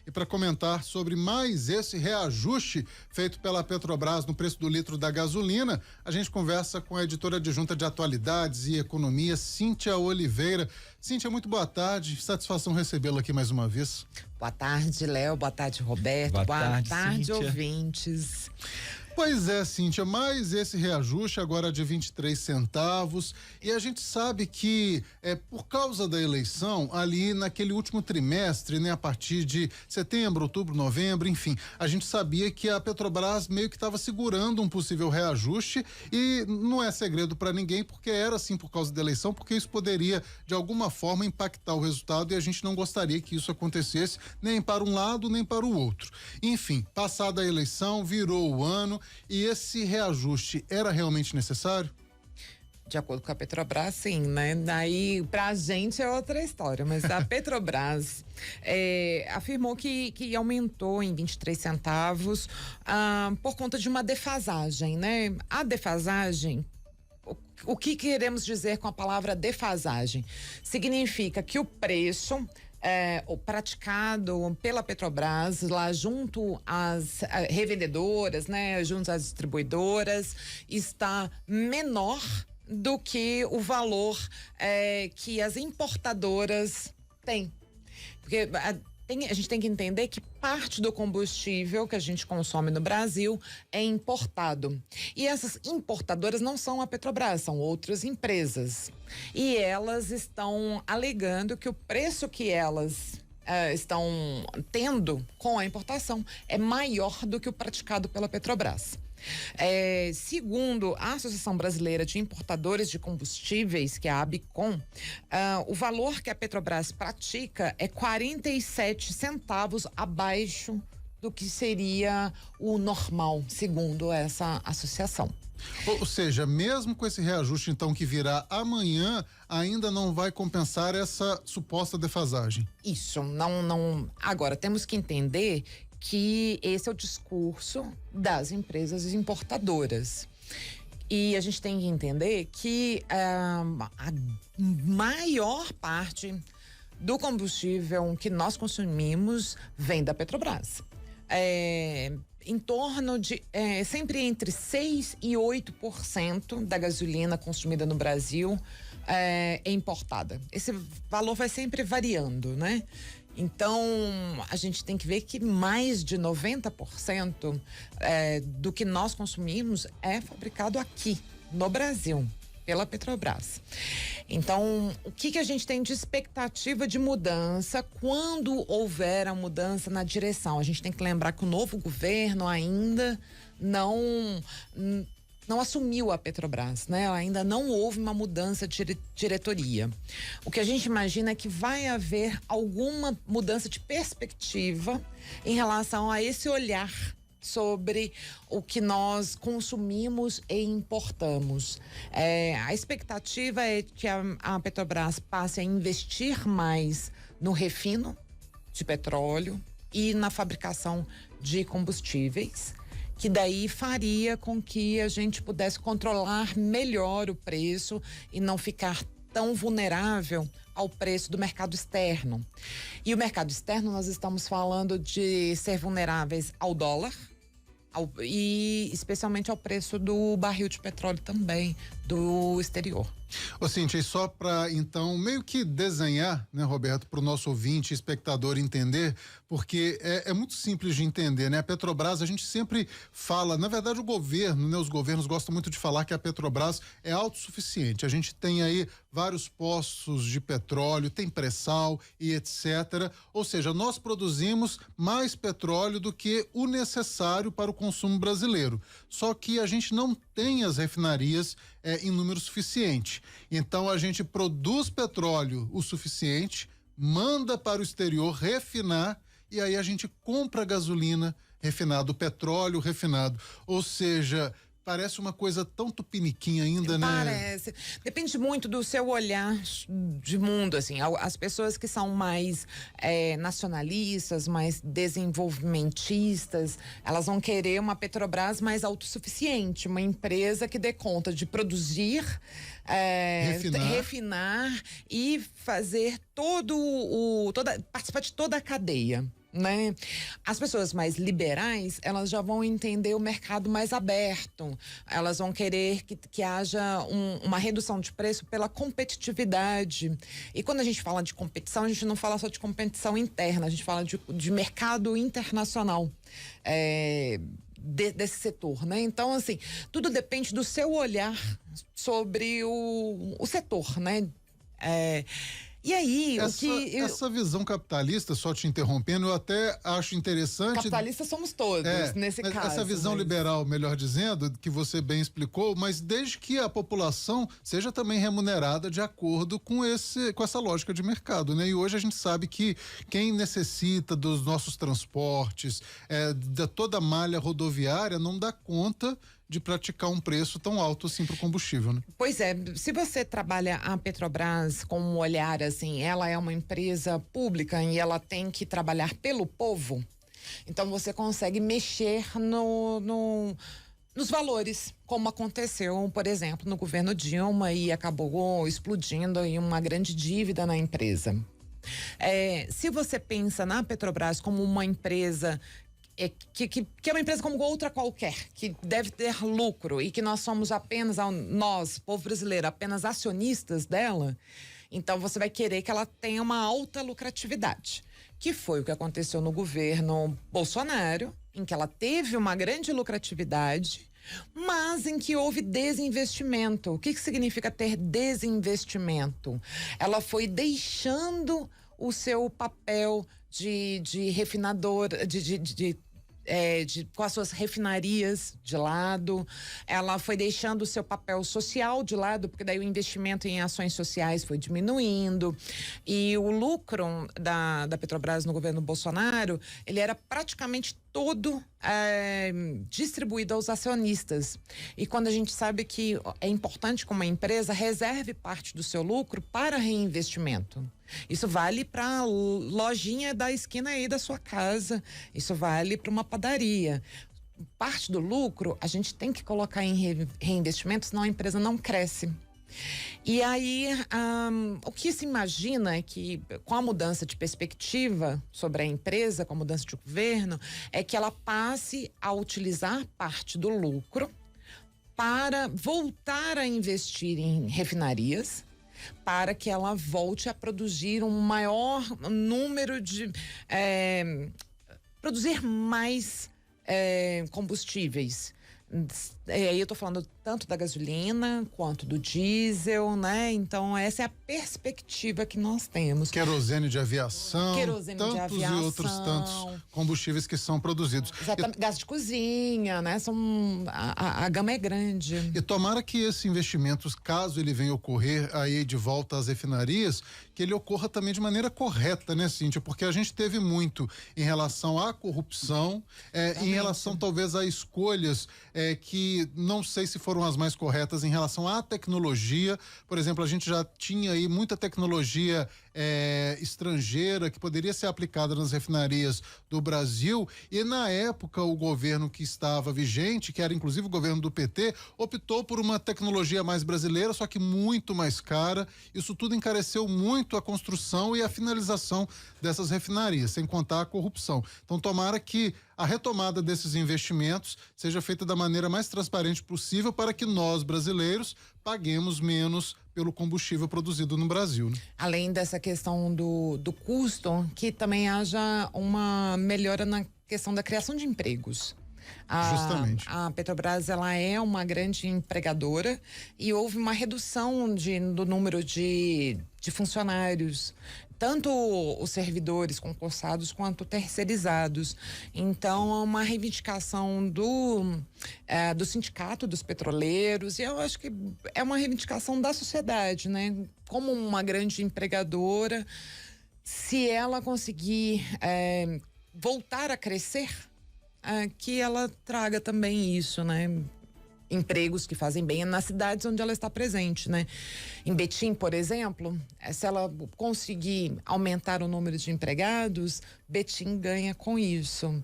E para comentar sobre mais esse reajuste feito pela Petrobras no preço do litro da gasolina, a gente conversa com a editora adjunta de atualidades e economia, Cíntia Oliveira. Cíntia, muito boa tarde, satisfação recebê-la aqui mais uma vez. Boa tarde, Léo, boa tarde, Roberto, boa tarde, ouvintes. Pois é, Cíntia, mais esse reajuste agora de 23 centavos, e a gente sabe que por causa da eleição, ali naquele último trimestre, né, a partir de setembro, outubro, novembro, enfim, a gente sabia que a Petrobras meio que estava segurando um possível reajuste, e não é segredo para ninguém, porque era assim por causa da eleição, porque isso poderia de alguma forma impactar o resultado e a gente não gostaria que isso acontecesse nem para um lado nem para o outro. Enfim, passada a eleição, virou o ano. E esse reajuste era realmente necessário? De acordo com a Petrobras, sim, né? Daí, pra gente é outra história, mas a Petrobras afirmou que aumentou em 23 centavos por conta de uma defasagem, né? A defasagem, o que queremos dizer com a palavra defasagem? Significa que o preço o praticado pela Petrobras lá junto às revendedoras, né, junto às distribuidoras, está menor do que o valor que as importadoras têm. Porque a gente tem que entender que parte do combustível que a gente consome no Brasil é importado. E essas importadoras não são a Petrobras, são outras empresas. E elas estão alegando que o preço que elas estão tendo com a importação é maior do que o praticado pela Petrobras. Segundo a Associação Brasileira de Importadores de Combustíveis, que é a ABICOM, o valor que a Petrobras pratica é 47 centavos abaixo do que seria o normal, segundo essa associação. Ou seja, mesmo com esse reajuste então que virá amanhã, ainda não vai compensar essa suposta defasagem. Isso, não. Agora, temos que entender que esse é o discurso das empresas importadoras. E a gente tem que entender que a maior parte do combustível que nós consumimos vem da Petrobras. Em torno de sempre entre 6% e 8% da gasolina consumida no Brasil é importada. Esse valor vai sempre variando, né? Então, a gente tem que ver que mais de 90% do que nós consumimos é fabricado aqui, no Brasil, pela Petrobras. Então, o que a gente tem de expectativa de mudança quando houver a mudança na direção? A gente tem que lembrar que o novo governo ainda não assumiu a Petrobras, né? Ainda não houve uma mudança de diretoria. O que a gente imagina é que vai haver alguma mudança de perspectiva em relação a esse olhar sobre o que nós consumimos e importamos. A expectativa é que a Petrobras passe a investir mais no refino de petróleo e na fabricação de combustíveis, que daí faria com que a gente pudesse controlar melhor o preço e não ficar tão vulnerável ao preço do mercado externo. E o mercado externo, nós estamos falando de ser vulneráveis ao dólar e especialmente ao preço do barril de petróleo também do exterior. Ô Cíntia, e só para então meio que desenhar, né, Roberto, para o nosso ouvinte, espectador entender, porque é muito simples de entender, né? A Petrobras, a gente sempre fala, na verdade o governo, né, os governos gostam muito de falar que a Petrobras é autossuficiente. A gente tem aí vários poços de petróleo, tem pré-sal e etc. Ou seja, nós produzimos mais petróleo do que o necessário para o consumo brasileiro. Só que a gente não tem as refinarias em número suficiente. Então a gente produz petróleo o suficiente, manda para o exterior refinar e aí a gente compra gasolina refinada, o petróleo refinado. Ou seja, parece uma coisa tão tupiniquim ainda, né? Parece. Depende muito do seu olhar de mundo, assim. As pessoas que são mais nacionalistas, mais desenvolvimentistas, elas vão querer uma Petrobras mais autossuficiente, uma empresa que dê conta de produzir, refinar e fazer participar de toda a cadeia. né? As pessoas mais liberais, elas já vão entender o mercado mais aberto. Elas vão querer que haja uma redução de preço pela competitividade. E quando a gente fala de competição, a gente não fala só de competição interna, a gente fala de mercado internacional. Desse setor, né? Então, assim, tudo depende do seu olhar sobre o setor, né? E aí, essa visão capitalista, só te interrompendo, eu até acho interessante. Capitalistas somos todos, nesse caso. Essa visão liberal, melhor dizendo, que você bem explicou, mas desde que a população seja também remunerada de acordo com essa lógica de mercado, né? E hoje a gente sabe que quem necessita dos nossos transportes, de toda a malha rodoviária, não dá conta de praticar um preço tão alto assim para o combustível, né? Pois é, se você trabalha a Petrobras com um olhar assim, ela é uma empresa pública e ela tem que trabalhar pelo povo, então você consegue mexer nos valores, como aconteceu, por exemplo, no governo Dilma e acabou explodindo aí uma grande dívida na empresa. Se você pensa na Petrobras como uma empresa que é uma empresa como outra qualquer, que deve ter lucro e que nós somos apenas, nós, povo brasileiro, apenas acionistas dela, então você vai querer que ela tenha uma alta lucratividade, que foi o que aconteceu no governo Bolsonaro, em que ela teve uma grande lucratividade, mas em que houve desinvestimento. O que significa ter desinvestimento? Ela foi deixando o seu papel de refinadora, com as suas refinarias de lado, ela foi deixando o seu papel social de lado, porque daí o investimento em ações sociais foi diminuindo, e o lucro da Petrobras no governo Bolsonaro, ele era praticamente todo distribuído aos acionistas. E quando a gente sabe que é importante que uma empresa reserve parte do seu lucro para reinvestimento. Isso vale para a lojinha da esquina aí da sua casa, isso vale para uma padaria. Parte do lucro a gente tem que colocar em reinvestimento, senão a empresa não cresce. E aí, o que se imagina é que, com a mudança de perspectiva sobre a empresa, com a mudança de governo, é que ela passe a utilizar parte do lucro para voltar a investir em refinarias, para que ela volte a produzir um maior número de... produzir mais combustíveis. Aí eu tô falando tanto da gasolina quanto do diesel, né? Então essa é a perspectiva que nós temos. Querosene de aviação, tantos e outros tantos combustíveis que são produzidos. Exatamente, gás de cozinha, né? A gama é grande. E tomara que esse investimento, caso ele venha ocorrer aí de volta às refinarias, que ele ocorra também de maneira correta, né, Cíntia? Porque a gente teve muito em relação à corrupção, em relação talvez a escolhas que não sei se foram as mais corretas em relação à tecnologia. Por exemplo, a gente já tinha aí muita tecnologia estrangeira que poderia ser aplicada nas refinarias do Brasil, e na época o governo que estava vigente, que era inclusive o governo do PT, optou por uma tecnologia mais brasileira, só que muito mais cara. Isso tudo encareceu muito a construção e a finalização dessas refinarias, sem contar a corrupção. Então tomara que a retomada desses investimentos seja feita da maneira mais transparente possível para que nós, brasileiros, paguemos menos pelo combustível produzido no Brasil, né? Além dessa questão do custo, que também haja uma melhora na questão da criação de empregos. Justamente. A Petrobras, ela é uma grande empregadora e houve uma redução do número de funcionários, tanto os servidores concursados quanto terceirizados. Então, é uma reivindicação do sindicato dos petroleiros, e eu acho que é uma reivindicação da sociedade, né? Como uma grande empregadora, se ela conseguir voltar a crescer, que ela traga também isso, né? Empregos que fazem bem nas cidades onde ela está presente, né? Em Betim, por exemplo, se ela conseguir aumentar o número de empregados, Betim ganha com isso.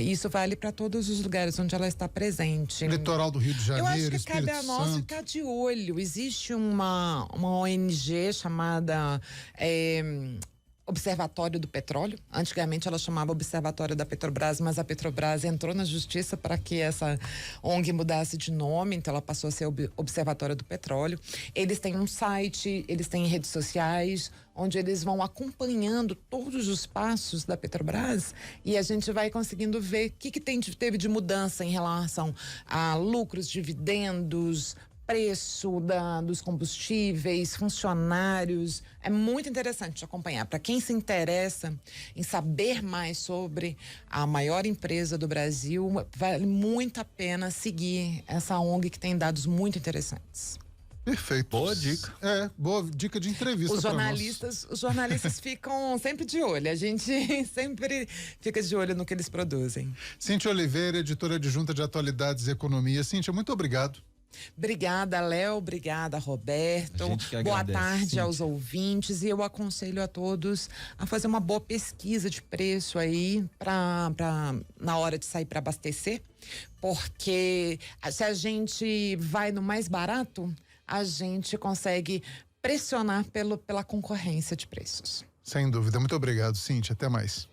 Isso vale para todos os lugares onde ela está presente. Litoral do Rio de Janeiro, eu acho que Espírito cabe a nós Santo. ficar de olho. Existe uma ONG chamada Observatório do Petróleo. Antigamente ela chamava Observatório da Petrobras, mas a Petrobras entrou na justiça para que essa ONG mudasse de nome, então ela passou a ser Observatório do Petróleo. Eles têm um site, eles têm redes sociais, onde eles vão acompanhando todos os passos da Petrobras e a gente vai conseguindo ver o que teve de mudança em relação a lucros, dividendos, preço dos combustíveis, funcionários. É muito interessante de acompanhar. Para quem se interessa em saber mais sobre a maior empresa do Brasil, vale muito a pena seguir essa ONG que tem dados muito interessantes. Perfeito. Boa dica. Boa dica de entrevista. Os jornalistas ficam sempre de olho. A gente sempre fica de olho no que eles produzem. Cíntia Oliveira, editora adjunta de Atualidades e Economia. Cíntia, muito obrigado. Obrigada, Léo. Obrigada, Roberto. Boa tarde aos ouvintes. E eu aconselho a todos a fazer uma boa pesquisa de preço aí na hora de sair para abastecer. Porque se a gente vai no mais barato, a gente consegue pressionar pela concorrência de preços. Sem dúvida. Muito obrigado, Cíntia. Até mais.